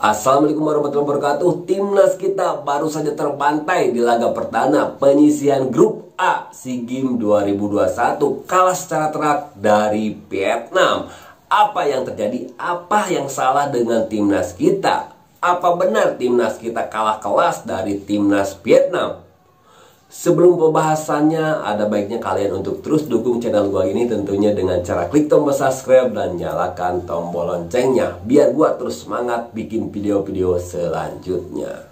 Assalamualaikum warahmatullahi wabarakatuh. Timnas kita baru saja terbantai di laga perdana penyisihan grup A SEA Games 2021, kalah secara telak dari Vietnam. Apa yang terjadi? Apa yang salah dengan timnas kita? Apa benar timnas kita kalah kelas dari timnas Vietnam? Sebelum pembahasannya, ada baiknya kalian untuk terus dukung channel gua ini tentunya dengan cara klik tombol subscribe dan nyalakan tombol loncengnya biar gua terus semangat bikin video-video selanjutnya.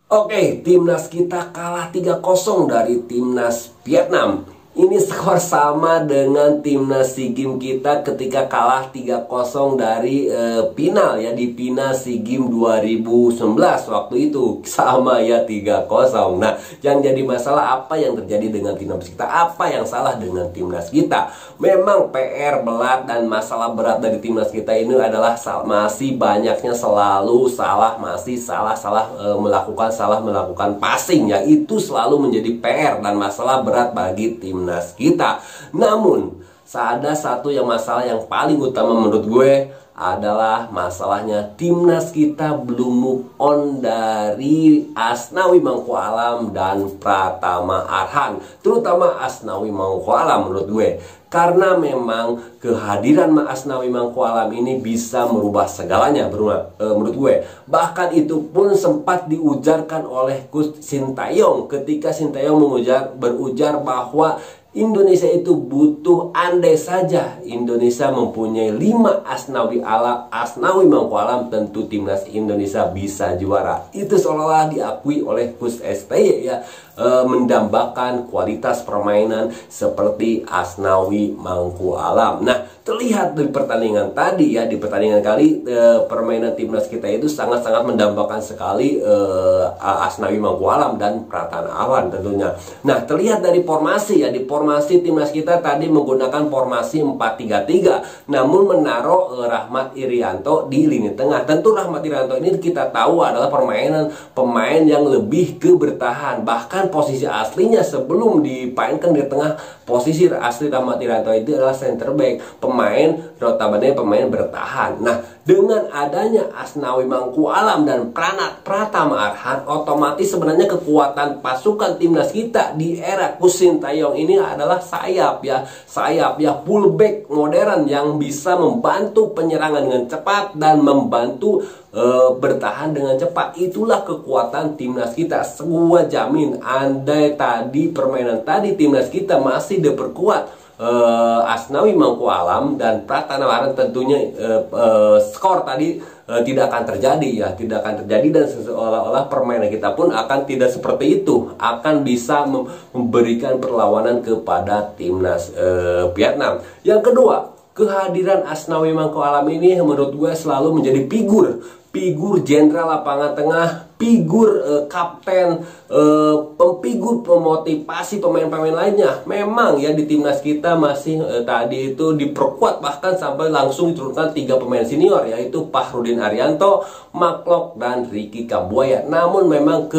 Oke, timnas kita kalah 3-0 dari timnas Vietnam. Ini skor sama dengan timnas SEA Games kita ketika kalah 3-0 dari final ya, di final SEA Games 2019 waktu itu. Sama ya, 3-0. Nah, yang jadi masalah apa yang terjadi dengan timnas kita? Apa yang salah dengan timnas kita? Memang PR berat dan masalah berat dari timnas kita ini adalah masih banyaknya selalu salah melakukan passing ya. Itu selalu menjadi PR dan masalah berat bagi timnas kita. Namun ada satu masalah yang paling utama menurut gue adalah masalahnya timnas kita belum move on dari Asnawi Mangkualam dan Pratama Arhan, terutama Asnawi Mangkualam menurut gue. Karena memang kehadiran Asnawi Mangkualam ini bisa merubah segalanya menurut gue. Bahkan itu pun sempat diujarkan oleh Coach Sintayong ketika Sintayong berujar bahwa Indonesia itu butuh, andai saja Indonesia mempunyai 5 Asnawi Mangkualam, tentu timnas Indonesia bisa juara. Itu seolah-olah diakui oleh Coach STY ya, mendambakan kualitas permainan seperti Asnawi Mangkualam. Nah, terlihat di pertandingan tadi ya, di pertandingan kali permainan timnas kita itu sangat-sangat mendambakan sekali Asnawi Mangkualam dan Pratama Arhan tentunya. Nah, terlihat dari formasi ya, di formasi timnas kita tadi menggunakan formasi 4-3-3, namun menaruh Rahmat Irianto di lini tengah. Tentu Rahmat Irianto ini kita tahu adalah pemain yang lebih ke bertahan. Bahkan posisi aslinya sebelum dipainkan di tengah, posisi asli Rahmat Irianto itu adalah center back, notabene pemain bertahan. Nah, dengan adanya Asnawi Mangkualam dan Pratama Arhan, otomatis sebenarnya kekuatan pasukan timnas kita di era Coach Sintayong ini adalah sayap ya, fullback modern yang bisa membantu penyerangan dengan cepat dan membantu bertahan dengan cepat. Itulah kekuatan timnas kita. Gua jamin andai tadi permainan tadi timnas kita masih diperkuat Asnawi Mangkualam dan Pratama Arhan, tentunya skor tadi tidak akan terjadi ya, dan seolah-olah permainan kita pun akan tidak seperti itu, akan bisa memberikan perlawanan kepada timnas Vietnam. Yang kedua, kehadiran Asnawi Mangkualam ini menurut gue selalu menjadi figur jenderal lapangan tengah, figur kapten, figur pemotivasi pemain-pemain lainnya. Memang ya, di timnas kita masih tadi itu diperkuat, bahkan sampai langsung diturunkan 3 pemain senior, yaitu Fahrudin Arianto, Maklok, dan Ricky Kambuaya. Namun memang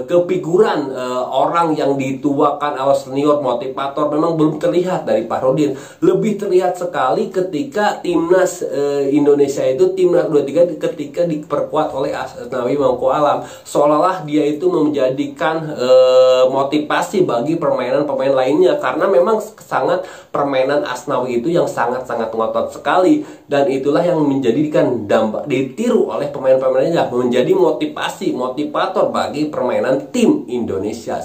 kefiguran orang yang dituakan oleh senior motivator memang belum terlihat dari Fahrudin. Lebih terlihat sekali ketika timnas Indonesia itu, timnas 23, ketika diperkuat oleh Asnawi Mangkualam, seolah-olah dia itu menjadikan motivasi bagi permainan pemain lainnya, karena memang sangat permainan Asnawi itu yang sangat-sangat ngotot sekali, dan itulah yang menjadikan ditiru oleh pemain-pemain lainnya, menjadi motivator bagi permainan tim Indonesia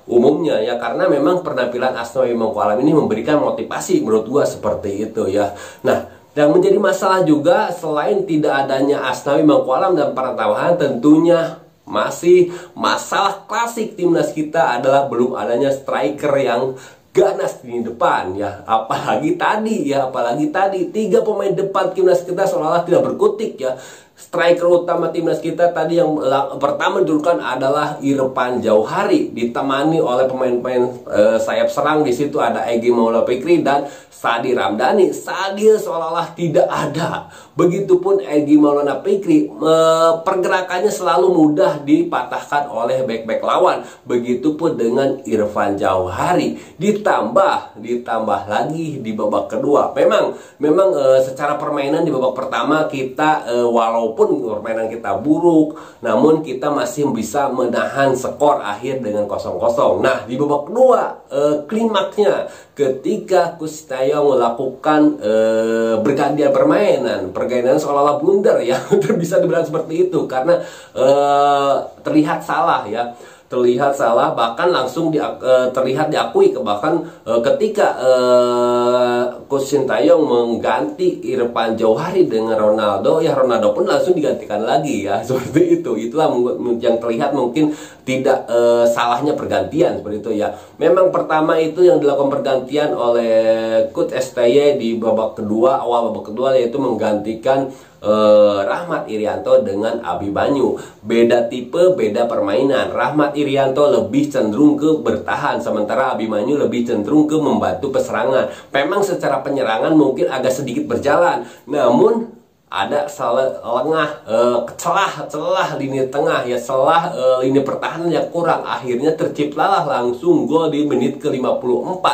umumnya ya, karena memang penampilan Asnawi Mangkualam ini memberikan motivasi menurut gua seperti itu ya. Nah, yang menjadi masalah juga selain tidak adanya Asnawi Mangkualam dan Pratama Arhan, tentunya masih masalah klasik timnas kita adalah belum adanya striker yang ganas di depan ya. Apalagi tadi 3 pemain depan timnas kita seolah-olah tidak berkutik ya. Striker utama timnas kita tadi yang pertama didudukan adalah Irfan Jauhari, ditemani oleh pemain-pemain sayap serang. Di situ ada Egy Maulana Fikri dan Sadi Ramdhani. Sadi seolah-olah tidak ada. Begitupun Egy Maulana Fikri, pergerakannya selalu mudah dipatahkan oleh bek-bek lawan. Begitupun dengan Irfan Jauhari. Ditambah lagi di babak kedua. Memang secara permainan di babak pertama kita walaupun permainan kita buruk, namun kita masih bisa menahan skor akhir dengan 0-0. Nah, di babak kedua klimaksnya ketika Coach Sintayong melakukan pergantian permainan seolah-olah blunder ya. Bisa dibilang seperti itu karena terlihat salah ya. Terlihat salah, bahkan langsung terlihat diakui bahkan ketika Coach Sintayong mengganti Irfan Jauhari dengan Ronaldo, ya Ronaldo pun langsung digantikan lagi ya, seperti itu. Itulah yang terlihat mungkin tidak salahnya pergantian seperti itu ya. Memang pertama itu yang dilakukan pergantian oleh Coach STY di babak kedua, awal babak kedua, yaitu menggantikan Rahmat Irianto dengan Abimanyu. Beda tipe, beda permainan. Rahmat Irianto lebih cenderung ke bertahan, sementara Abimanyu lebih cenderung ke membantu peserangan. Memang secara penyerangan mungkin agak sedikit berjalan, namun ada celah lini tengah ya, celah lini pertahanan yang kurang. Akhirnya terciptalah langsung gol di menit ke-54.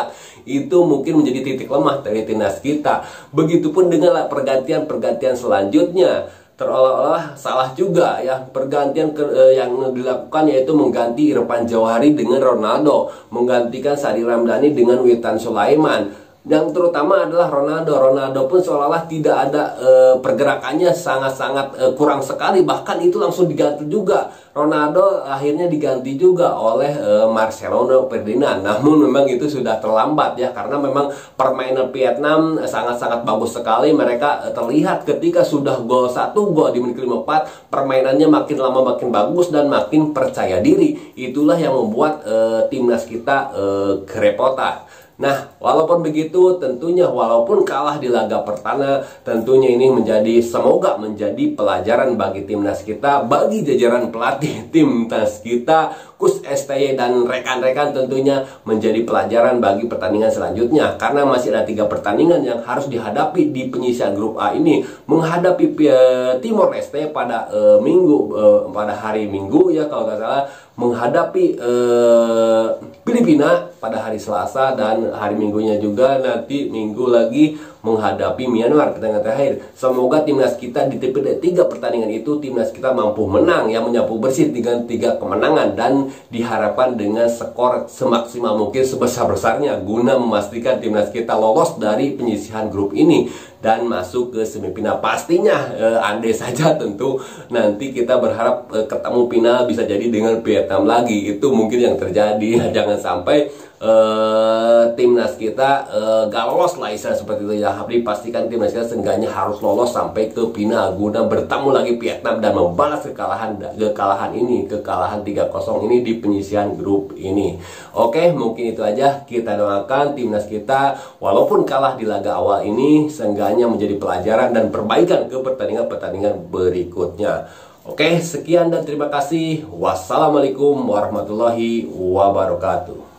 Itu mungkin menjadi titik lemah dari timnas kita. Begitupun dengan pergantian selanjutnya, terolah salah juga ya pergantian yang dilakukan, yaitu mengganti Irfan Jauhari dengan Ronaldo, menggantikan Sadi Ramdhani dengan Witan Sulaiman. Yang terutama adalah Ronaldo pun seolah-olah tidak ada pergerakannya, sangat-sangat kurang sekali. Bahkan itu langsung diganti juga. Ronaldo akhirnya diganti juga oleh Marcelo Ferdinand. Namun memang itu sudah terlambat ya, karena memang permainan Vietnam sangat-sangat bagus sekali. Mereka terlihat ketika sudah satu gol di menit ke-54, permainannya makin lama makin bagus dan makin percaya diri. Itulah yang membuat timnas kita kerepotan. Nah, walaupun begitu, tentunya walaupun kalah di laga pertama, tentunya ini semoga menjadi pelajaran bagi timnas kita, bagi jajaran pelatih timnas kita, Coach STY dan rekan-rekan, tentunya menjadi pelajaran bagi pertandingan selanjutnya. Karena masih ada 3 pertandingan yang harus dihadapi di penyisian grup A ini. Menghadapi Timor Leste pada pada hari Minggu ya kalau nggak salah, menghadapi Filipina pada hari Selasa, dan hari Minggunya juga nanti Minggu lagi menghadapi Myanmar pertandingan terakhir. Semoga timnas kita di 3 pertandingan itu timnas kita mampu menang ya, menyapu bersih dengan 3 kemenangan, dan diharapkan dengan skor semaksimal mungkin, sebesar-besarnya, guna memastikan timnas kita lolos dari penyisihan grup ini dan masuk ke semifinal. Pastinya andai saja tentu nanti kita berharap ketemu final bisa jadi dengan Vietnam lagi. Itu mungkin yang terjadi. Jangan sampai timnas kita gak lolos lah istilah seperti itu ya. Tapi pastikan timnas kita seenggaknya harus lolos sampai ke final guna bertemu lagi Vietnam dan membalas kekalahan 3-0 ini di penyisihan grup ini. Oke, mungkin itu aja. Kita doakan timnas kita walaupun kalah di laga awal ini seenggaknya menjadi pelajaran dan perbaikan ke pertandingan-pertandingan berikutnya. Oke, sekian dan terima kasih. Wassalamualaikum warahmatullahi wabarakatuh.